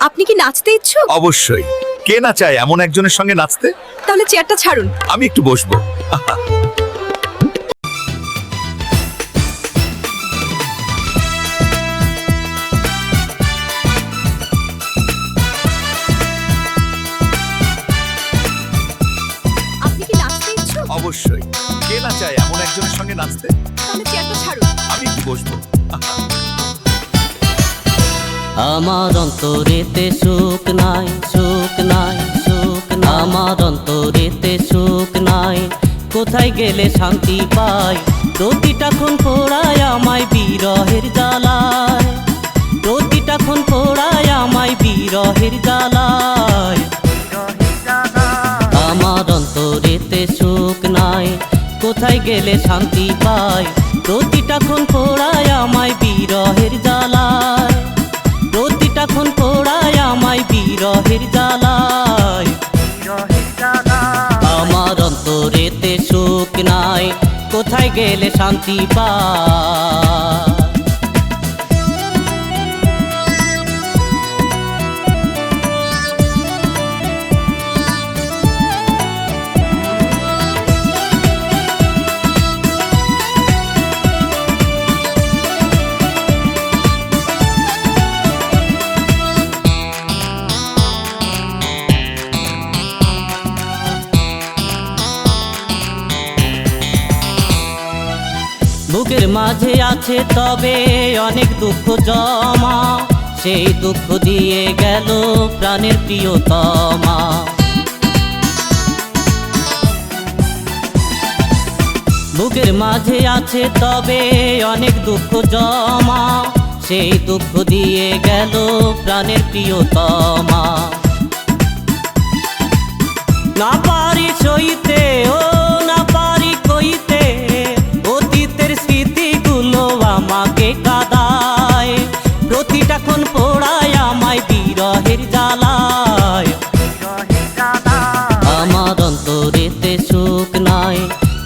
আপনি কি নাচতে ইচ্ছুক? অবশ্যই। কে না চায় এমন একজনের সঙ্গে নাচতে? তাহলে চেয়ারটা ছাড়ুন। আমি একটু বসবো। আপনি কি নাচতে ইচ্ছুক? অবশ্যই। কে না চায় এমন একজনের সঙ্গে নাচতে? তাহলে চেয়ারটা ছাড়ুন। আমি একটু বসবো। আমার অন্তরেতে সুখ নাই, সুখ নাই, সুখ নাই। আমার অন্তরেতে সুখ নাই, কোথায় গেলে শান্তি পাই? প্রতিটা ক্ষণ পোড়ায় আমায় বিরহের জ্বালায়, প্রতিটা ক্ষণ পোড়ায় আমায় বিরহের জ্বালায়। আমার অন্তরেতে সুখ নাই, কোথায় গেলে শান্তি পাই? প্রতিটা ক্ষণ পোড়ায় আমায় বিরহের জ্বালায়, প্রতিটা ক্ষণ পোড়ায় আমায় বিরহের জ্বালায়। আমার অন্তরেতে সুখ নাই, কোথায় গেলে শান্তি পাই? বুকের মাঝে আছে তবে অনেক দুঃখ জমা, সেই দুঃখ দিয়ে গেল প্রাণের প্রিয়তমা। বুকের মাঝে আছে তবে অনেক দুঃখ জমা, সেই দুঃখ দিয়ে গেল প্রাণের প্রিয়তমা। না পারি সইতে, ও না পারি কইতে, অতীতের স্মৃতিগুলো আমাকে কাঁদায়, প্রতিটা ক্ষণ পোড়ায় আমায় বিরহের জ্বালায়। আমার অন্তরেতে সুখ নাই,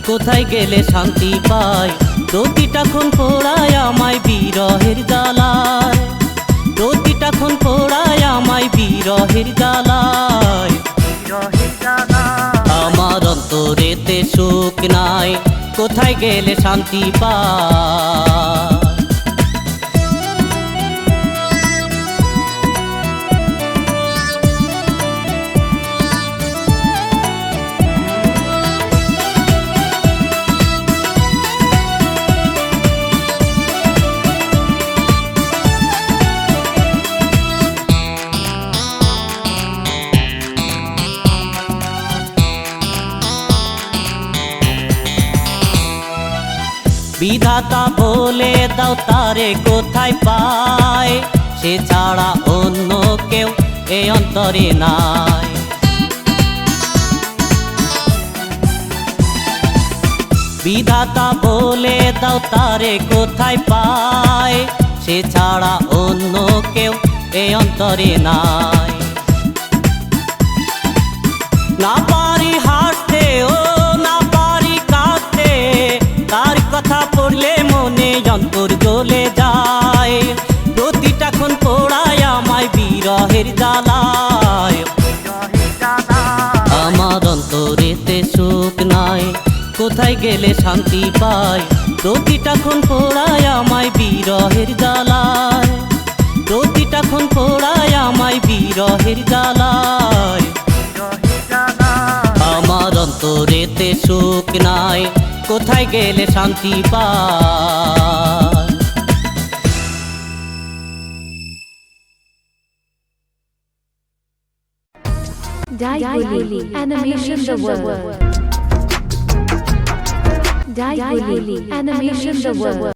কোথায় গেলে শান্তি পাই? প্রতিটা ক্ষণ পোড়ায় আমায় বিরহের জ্বালায়, প্রতিটা ক্ষণ পোড়ায় আমায় বিরহের জ্বালায়। আমার অন্তরেতে সুখ নাই, কোথায় গেলে শান্তি পাই? বিধাতা বলে দাও তারে কোথায় পায়, সে ছাড়া অন্য কেউ এ অন্তরে নাই। বিধাতা বলে দাও তারে কোথায় পায়, সে ছাড়া অন্য কেউ এ অন্তরে নাই। না পারি হাসতে, ও না পারি কাঁদতে, তার কথা পড়লে মনে অন্তর জ্বলে যায়, প্রতিটা ক্ষণ পোড়ায় আমায় বিরহের জ্বালায়। আমার অন্তরেতে সুখ নাই, কোথায় গেলে শান্তি পাই? প্রতিটা ক্ষণ পোড়ায় আমায় বিরহের জ্বালায়, প্রতিটা ক্ষণ পোড়ায় আমায় বিরহের জ্বালায়। আমার অন্তরেতে সুখ নাই, কোথায় গেলে শান্তি পাই? Daiguli Animation the World. Daiguli Animation the World.